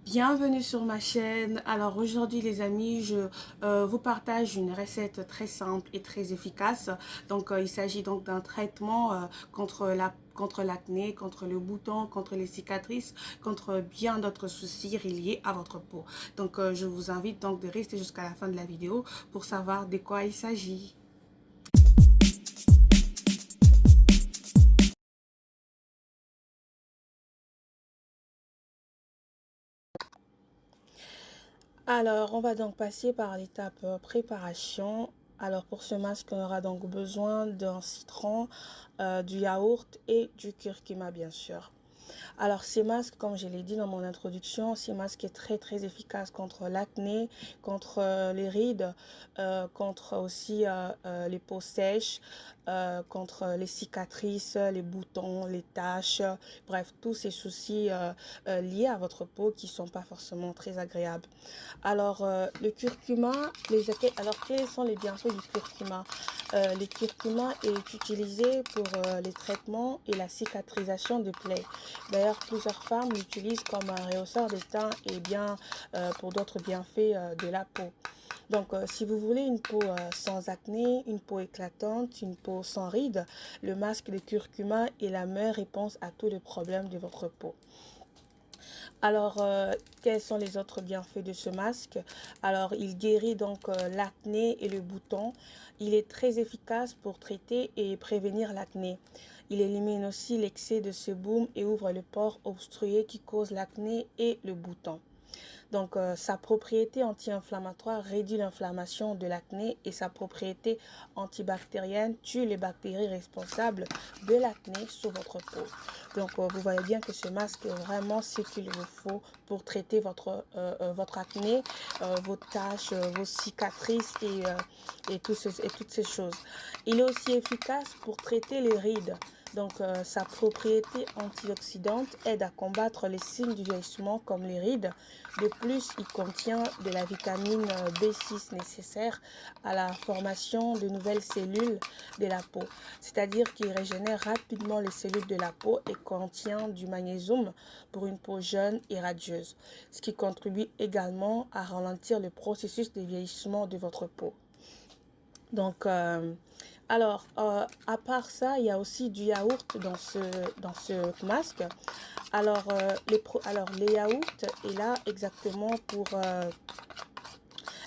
Bienvenue sur ma chaîne. Alors aujourd'hui les amis, je vous partage une recette très simple et très efficace. Donc il s'agit donc d'un traitement contre l'acné, contre le bouton, contre les cicatrices, contre bien d'autres soucis reliés à votre peau. Donc je vous invite donc de rester jusqu'à la fin de la vidéo pour savoir de quoi il s'agit. Alors, on va donc passer par l'étape préparation. Alors, pour ce masque, on aura donc besoin d'un citron, du yaourt et du curcuma, bien sûr. Alors, ces masques, comme je l'ai dit dans mon introduction, ces masques est très efficace contre l'acné, contre les rides, contre aussi les peaux sèches, contre les cicatrices, les boutons, les taches, bref, tous ces soucis liés à votre peau qui sont pas forcément très agréables. Alors, le curcuma, alors quels sont les bienfaits du curcuma? Le curcuma est utilisé pour les traitements et la cicatrisation de plaies. D'ailleurs, plusieurs femmes l'utilisent comme un rehausseur des teints et bien pour d'autres bienfaits de la peau. Donc, si vous voulez une peau sans acné, une peau éclatante, une peau sans rides, le masque de curcuma est la meilleure réponse à tous les problèmes de votre peau. Alors, quels sont les autres bienfaits de ce masque? Alors, il guérit donc l'acné et le bouton. Il est très efficace pour traiter et prévenir l'acné. Il élimine aussi l'excès de sébum et ouvre le pore obstrué qui cause l'acné et le bouton. Donc, sa propriété anti-inflammatoire réduit l'inflammation de l'acné et sa propriété antibactérienne tue les bactéries responsables de l'acné sur votre peau. Donc, vous voyez bien que ce masque est vraiment ce qu'il vous faut pour traiter votre acné, vos taches, vos cicatrices et toutes ces choses. Il est aussi efficace pour traiter les rides. Donc, sa propriété antioxydante aide à combattre les signes du vieillissement comme les rides. De plus, il contient de la vitamine B6 nécessaire à la formation de nouvelles cellules de la peau. C'est-à-dire qu'il régénère rapidement les cellules de la peau et contient du magnésium pour une peau jeune et radieuse, ce qui contribue également à ralentir le processus de vieillissement de votre peau. Donc, à part ça, il y a aussi du yaourt dans ce masque. Alors, les yaourts est là exactement pour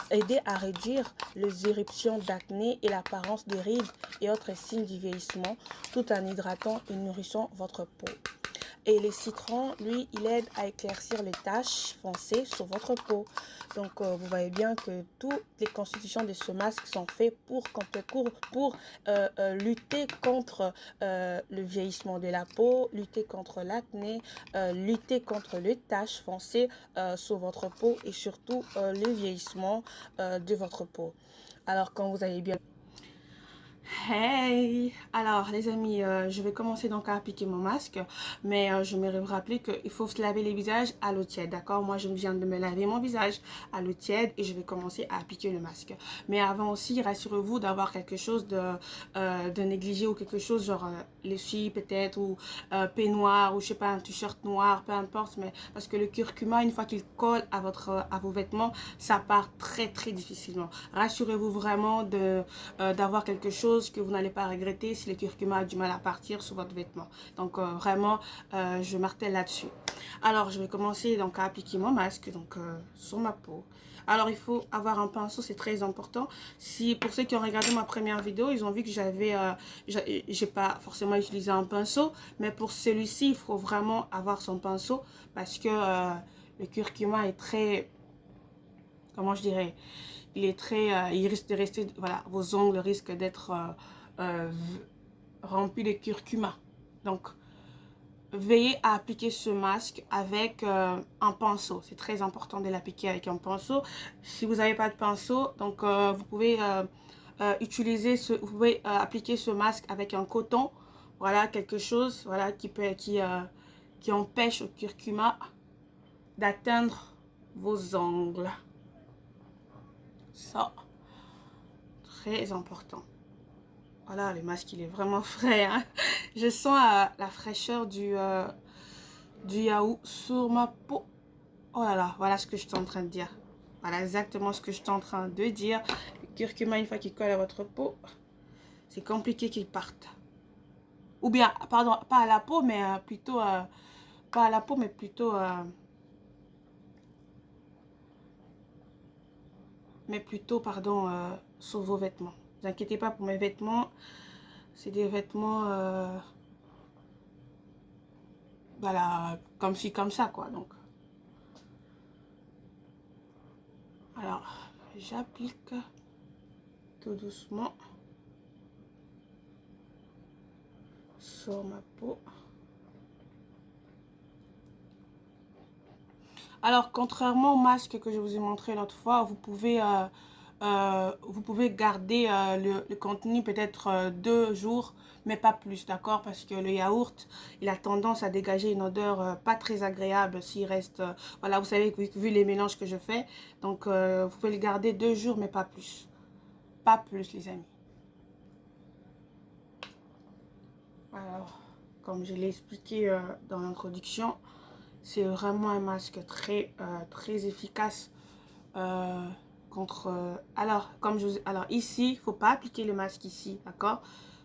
aider à réduire les éruptions d'acné et l'apparence des rides et autres signes du vieillissement, tout en hydratant et nourrissant votre peau. Et le citron, lui, il aide à éclaircir les taches foncées sur votre peau. Donc, vous voyez bien que toutes les constitutions de ce masque sont faites pour lutter contre le vieillissement de la peau, lutter contre l'acné, lutter contre les taches foncées sur votre peau et surtout le vieillissement de votre peau. Alors, quand vous avez bien... Hey! Alors les amis, je vais commencer donc à appliquer mon masque, mais je me rappeler qu'il faut se laver les visages à l'eau tiède, d'accord? Moi je viens de me laver mon visage à l'eau tiède et je vais commencer à appliquer le masque. Mais avant aussi, rassurez-vous d'avoir quelque chose de négligé ou quelque chose genre l'essuie peut-être ou peignoir ou je sais pas un t-shirt noir, peu importe, mais parce que le curcuma une fois qu'il colle à vos vêtements, ça part très difficilement. Rassurez-vous vraiment d'avoir quelque chose que vous n'allez pas regretter si le curcuma a du mal à partir sur votre vêtement. Donc vraiment, je martèle là-dessus. Alors, je vais commencer donc à appliquer mon masque donc sur ma peau. Alors, il faut avoir un pinceau, c'est très important. Si pour ceux qui ont regardé ma première vidéo, ils ont vu que j'ai pas forcément utilisé un pinceau, mais pour celui-ci, il faut vraiment avoir son pinceau parce que le curcuma est très, comment je dirais, il risque de rester, voilà, vos ongles risquent d'être remplis de curcuma. Donc, veillez à appliquer ce masque avec un pinceau. C'est très important de l'appliquer avec un pinceau. Si vous n'avez pas de pinceau, donc vous pouvez vous pouvez appliquer ce masque avec un coton. Voilà, quelque chose, voilà, qui empêche au curcuma d'atteindre vos ongles. Ça, très important. Voilà, le masque, il est vraiment frais. Hein. Je sens la fraîcheur du yaourt sur ma peau. Oh là là, voilà ce que je suis en train de dire. Voilà exactement ce que je suis en train de dire. Le curcuma, une fois qu'il colle à votre peau, c'est compliqué qu'il parte. Ou bien, pardon, pas à la peau, mais plutôt... pas à la peau, mais plutôt... pardon, sur vos vêtements. Ne vous inquiétez pas pour mes vêtements. C'est des vêtements... voilà, comme ci, comme ça, quoi. Donc, alors, j'applique tout doucement sur ma peau. Alors, contrairement au masque que je vous ai montré l'autre fois, vous pouvez garder le contenu peut-être 2 jours, mais pas plus, d'accord? Parce que le yaourt, il a tendance à dégager une odeur pas très agréable s'il reste... voilà, vous savez, vu les mélanges que je fais. Donc, vous pouvez le garder 2 jours, mais pas plus. Pas plus, les amis. Alors, comme je l'ai expliqué dans l'introduction, c'est vraiment un masque très efficace contre... alors ici, il ne faut pas appliquer le masque ici, d'accord?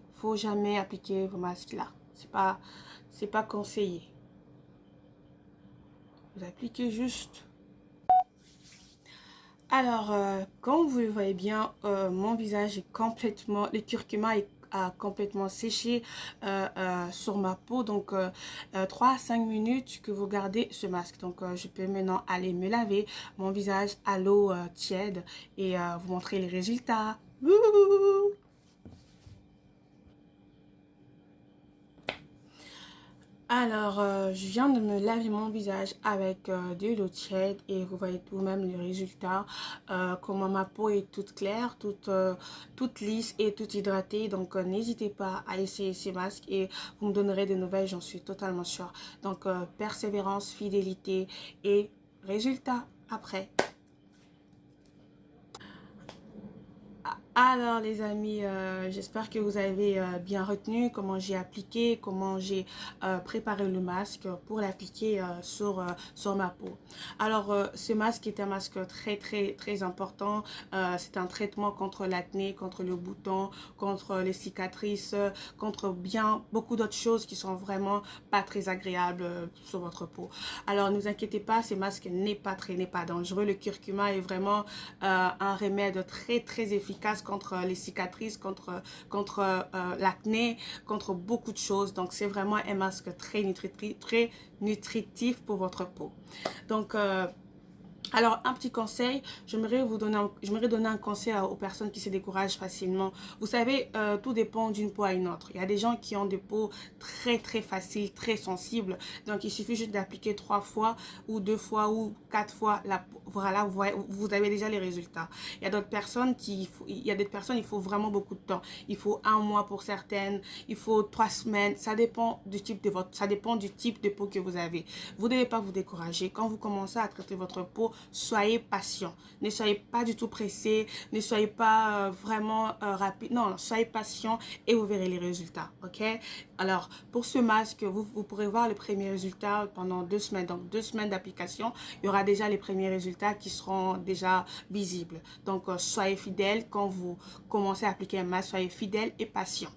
Il ne faut jamais appliquer vos masques là. C'est pas conseillé. Vous appliquez juste. Alors, comme vous le voyez bien, mon visage est complètement... Le curcuma a complètement séché sur ma peau. Donc, 3 à 5 minutes que vous gardez ce masque. Donc, je peux maintenant aller me laver mon visage à l'eau tiède et vous montrer les résultats. Wouhou! Alors, je viens de me laver mon visage avec de l'eau tiède et vous voyez vous-même le résultat, comment ma peau est toute claire, toute lisse et toute hydratée. Donc, n'hésitez pas à essayer ces masques et vous me donnerez des nouvelles, j'en suis totalement sûre. Donc, persévérance, fidélité et résultat après. Alors les amis, j'espère que vous avez bien retenu comment j'ai appliqué, comment j'ai préparé le masque pour l'appliquer sur ma peau. Alors ce masque est un masque très important. C'est un traitement contre l'acné, contre le bouton, contre les cicatrices, contre bien beaucoup d'autres choses qui sont vraiment pas très agréables sur votre peau. Alors ne vous inquiétez pas, ce masque n'est pas dangereux. Le curcuma est vraiment un remède très efficace contre les cicatrices, contre l'acné, contre beaucoup de choses. Donc, c'est vraiment un masque très nutritif pour votre peau. Donc, alors, un petit conseil, j'aimerais donner un conseil aux personnes qui se découragent facilement. Vous savez, tout dépend d'une peau à une autre. Il y a des gens qui ont des peaux très faciles, très sensibles. Donc, il suffit juste d'appliquer 3 fois ou 2 fois ou 4 fois. Voilà, vous avez déjà les résultats. Il y a d'autres personnes il faut vraiment beaucoup de temps. Il faut 1 mois pour certaines, il faut 3 semaines. Ça dépend du type de peau que vous avez. Vous ne devez pas vous décourager. Quand vous commencez à traiter votre peau, soyez patient. Ne soyez pas du tout pressé. Ne soyez pas vraiment rapide. Non, soyez patient et vous verrez les résultats. Ok? Alors, pour ce masque, vous pourrez voir les premiers résultats pendant 2 semaines. Donc, 2 semaines d'application, il y aura déjà les premiers résultats qui seront déjà visibles. Donc, soyez fidèles quand vous commencez à appliquer un masque. Soyez fidèles et patients.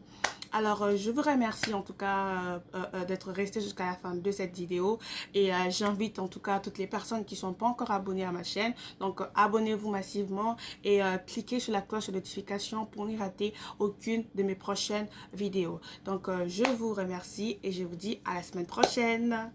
Alors, je vous remercie en tout cas d'être resté jusqu'à la fin de cette vidéo et j'invite en tout cas toutes les personnes qui ne sont pas encore abonnées à ma chaîne. Donc, abonnez-vous massivement et cliquez sur la cloche de notification pour ne rater aucune de mes prochaines vidéos. Donc, je vous remercie et je vous dis à la semaine prochaine.